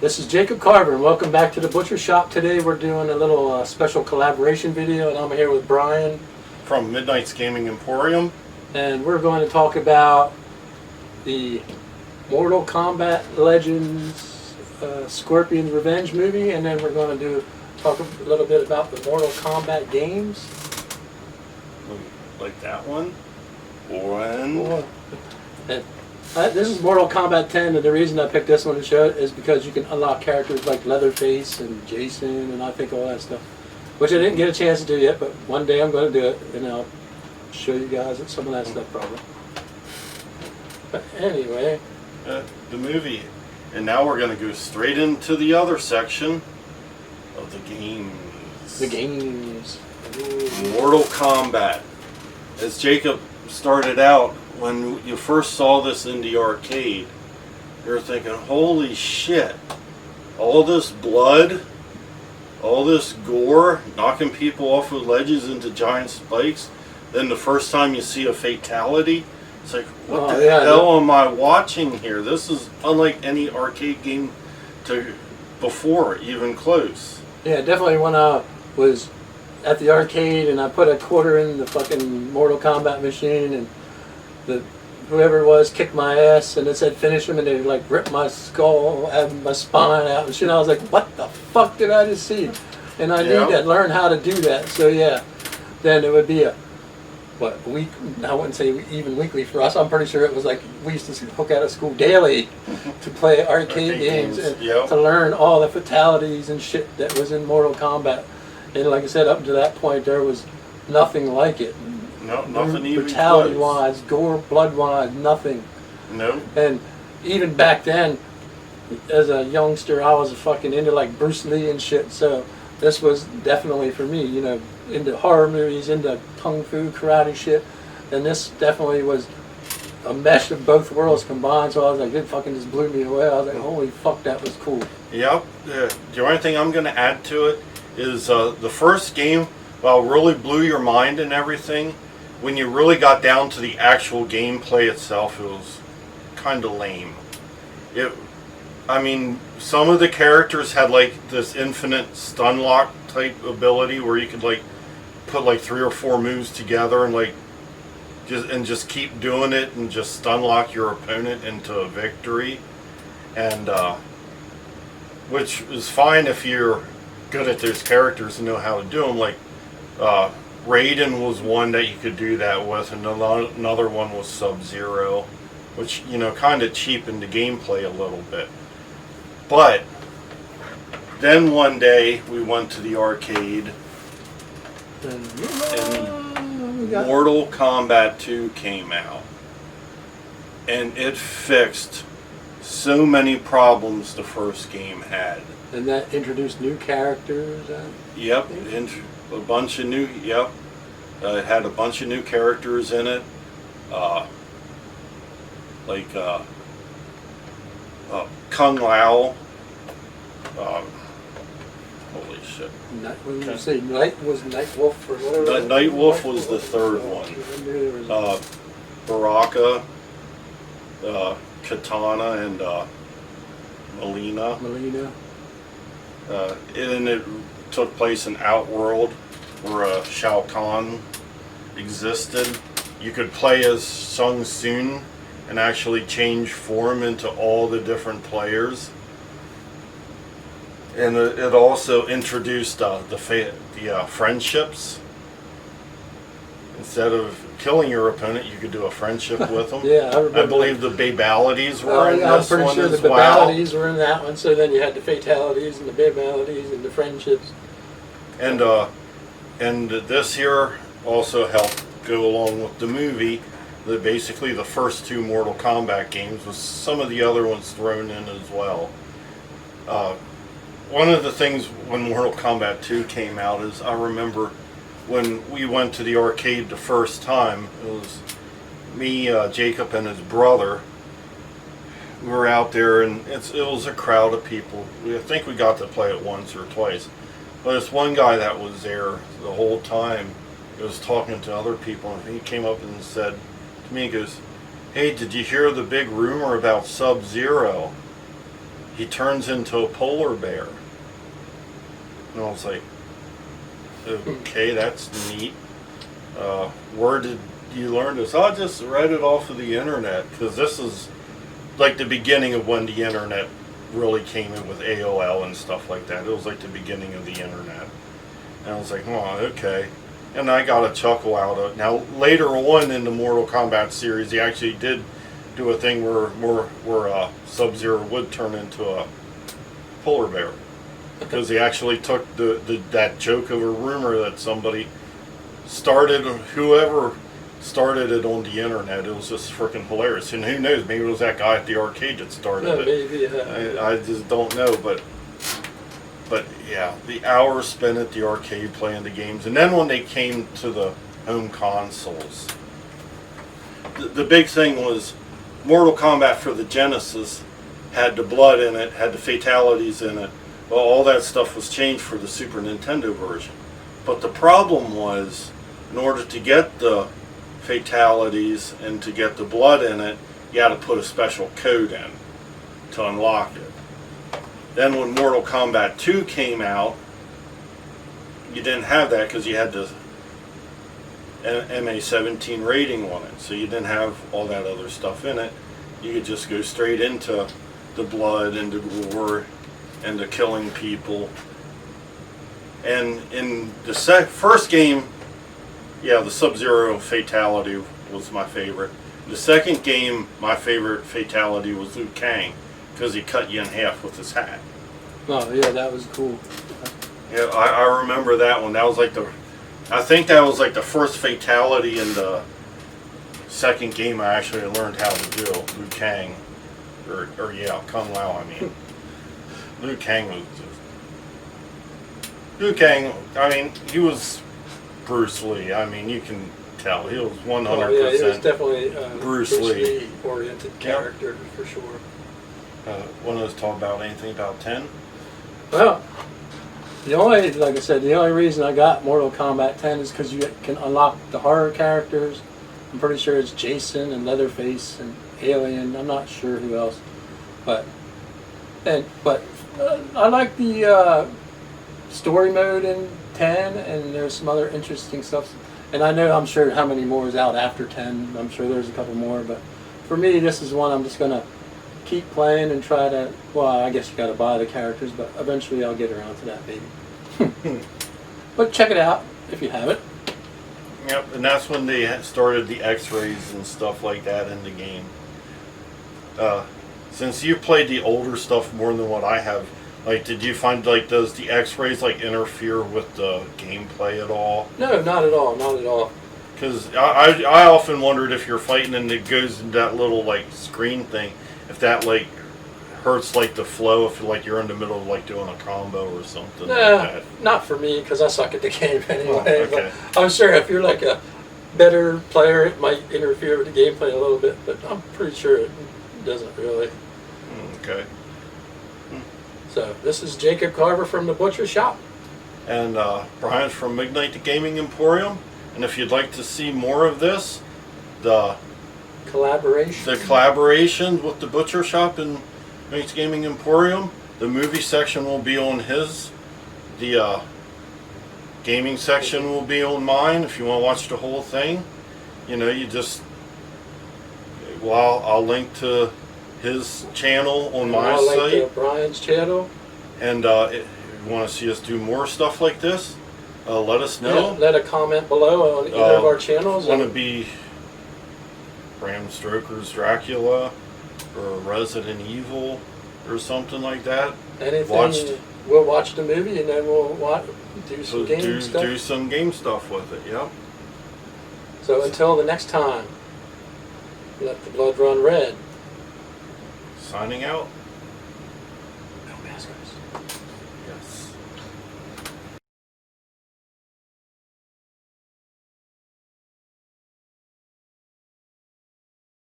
This is Jacob Carver, and welcome back to the Butcher Shop. Today we're doing a little special collaboration video, and I'm here with Brian. From Midnight's Gaming Emporium. And we're going to talk about the Mortal Kombat Legends Scorpion's Revenge movie, and then we're going to talk a little bit about the Mortal Kombat games. Like that one? One. This is Mortal Kombat 10, and the reason I picked this one to show it is because you can unlock characters like Leatherface and Jason and I think all that stuff, which I didn't get a chance to do yet, but one day I'm going to do it, and I'll show you guys some of that stuff probably. But anyway. The movie. And now we're going to go straight into the other section of the games. The games. Ooh. Mortal Kombat. As Jacob started out, when you first saw this in the arcade, you're thinking, holy shit, all this blood, all this gore, knocking people off of ledges into giant spikes. Then the first time you see a fatality, it's like, what the hell am I watching here? This is unlike any arcade game before, even close. Yeah, definitely when I was at the arcade and I put a quarter in the fucking Mortal Kombat machine, and whoever it was kicked my ass, and it said finish him, and they like ripped my skull and my spine out and shit. I was like, what the fuck did I just see? And I need to learn how to do that. So yeah, then it would be a week, I wouldn't say even weekly for us. I'm pretty sure it was like we used to hook out of school daily to play arcade games and to learn all the fatalities and shit that was in Mortal Kombat. And like I said, up to that point there was nothing like it. No, nothing even brutality wise, gore, blood wise, nothing. No. And even back then, as a youngster, I was fucking into like Bruce Lee and shit. So this was definitely for me, you know, into horror movies, into kung fu, karate shit. And this definitely was a mesh of both worlds combined. So I was like, it fucking just blew me away. I was like, holy fuck, that was cool. Yep. The only thing I'm going to add to it is the first game, while really blew your mind and everything, when you really got down to the actual gameplay itself, it was kind of lame. I mean, some of the characters had like this infinite stun lock type ability where you could like put like 3 or 4 moves together and like just keep doing it and just stun lock your opponent into a victory, and which is fine if you're good at those characters and know how to do them. Like Raiden was one that you could do that with, and another one was Sub-Zero, which, you know, kind of cheapened the gameplay a little bit. But then one day we went to the arcade and Mortal Kombat 2 came out, and it fixed so many problems the first game had. And that introduced new characters. Yep, a bunch of new. Yep, it had a bunch of new characters in it, like Kung Lao. Holy shit! When you say Night Wolf or whatever. Night Wolf was the third one. Baraka, Katana, and Melina. And it took place in Outworld, where Shao Kahn existed. You could play as Sung Soon and actually change form into all the different players. And it also introduced the friendships. Instead of killing your opponent, you could do a friendship with them. Yeah, I believe the babalities were in this one as well. I'm pretty sure the babalities were in that one. So then you had the fatalities and the babalities and the friendships. And this here also helped go along with the movie. Basically the first 2 Mortal Kombat games, with some of the other ones thrown in as well. One of the things when Mortal Kombat 2 came out is, I remember when we went to the arcade the first time, it was me, Jacob, and his brother. We were out there, and it was a crowd of people. I think we got to play it once or twice. But this one guy that was there the whole time, he was talking to other people, and he came up and said to me, he goes, "Hey, did you hear the big rumor about Sub-Zero?" he turns into a polar bear. And I was like, okay, that's neat. Where did you learn this? I just read it off of the internet, because this is like the beginning of when the internet really came in with AOL and stuff like that. It was like the beginning of the internet. And I was like, oh, okay. And I got a chuckle out of it. Now, later on in the Mortal Kombat series, he actually did do a thing where Sub-Zero would turn into a polar bear. Because he actually took that joke of a rumor that somebody started, whoever started it on the internet. It was just freaking hilarious. And who knows, maybe it was that guy at the arcade that started it. Maybe, I just don't know, but yeah, the hours spent at the arcade playing the games. And then when they came to the home consoles, the big thing was Mortal Kombat for the Genesis had the blood in it, had the fatalities in it. Well, all that stuff was changed for the Super Nintendo version. But the problem was, in order to get the fatalities and to get the blood in it, you had to put a special code in to unlock it. Then when Mortal Kombat 2 came out, you didn't have that because you had the MA-17 rating on it. So you didn't have all that other stuff in it. You could just go straight into the blood and the gore and the killing people. And in the first game, yeah, the Sub-Zero fatality was my favorite. The second game, my favorite fatality was Liu Kang, because he cut you in half with his hat. Oh yeah, that was cool. Yeah, I remember that one. That was like I think that was like the first fatality in the second game I actually learned how to do. Liu Kang, or yeah, Kung Lao, I mean. Liu Kang was just... Liu Kang, I mean, he was Bruce Lee. I mean, you can tell. He was 100% yeah, he was definitely Bruce Lee oriented character, for sure. Want to talk about anything about 10? Well, like I said, the only reason I got Mortal Kombat 10 is because you can unlock the horror characters. I'm pretty sure it's Jason and Leatherface and Alien. I'm not sure who else, but I like the story mode in 10, and there's some other interesting stuff. And I'm sure how many more is out after 10. I'm sure there's a couple more, but for me, this is one I'm just gonna keep playing and try to. Well, I guess you got to buy the characters, but eventually I'll get around to that, baby. But check it out if you haven't. Yep, and that's when they started the X-rays and stuff like that in the game. Since you played the older stuff more than what I have, like, did you find, like, does the X-rays, like, interfere with the gameplay at all? No, not at all, not at all. Because I often wondered if you're fighting and it goes in that little, like, screen thing, if that, like, hurts, like, the flow, if, like, you're in the middle of, like, doing a combo or something like that. Not for me, because I suck at the game anyway. Oh, okay. But I'm sure if you're, like, a better player, it might interfere with the gameplay a little bit, but I'm pretty sure it doesn't really. Okay. So this is Jacob Carver from the Butcher Shop. And Brian's from Midnight the Gaming Emporium. And if you'd like to see more of this, the collaboration with the Butcher Shop and Midnight Gaming Emporium, the movie section will be on his. The gaming section will be on mine. If you want to watch the whole thing, you just... Well, I'll link to his channel on my site. I'll link to Brian's channel. And if you want to see us do more stuff like this, let us know. Yeah, let a comment below on either of our channels. Want to be Bram Stoker's Dracula or Resident Evil or something like that? Anything. We'll watch the movie and then we'll do some game stuff. Do some game stuff with it, yep. So until the next time, let the blood run red. Signing out. No maskers. Yes.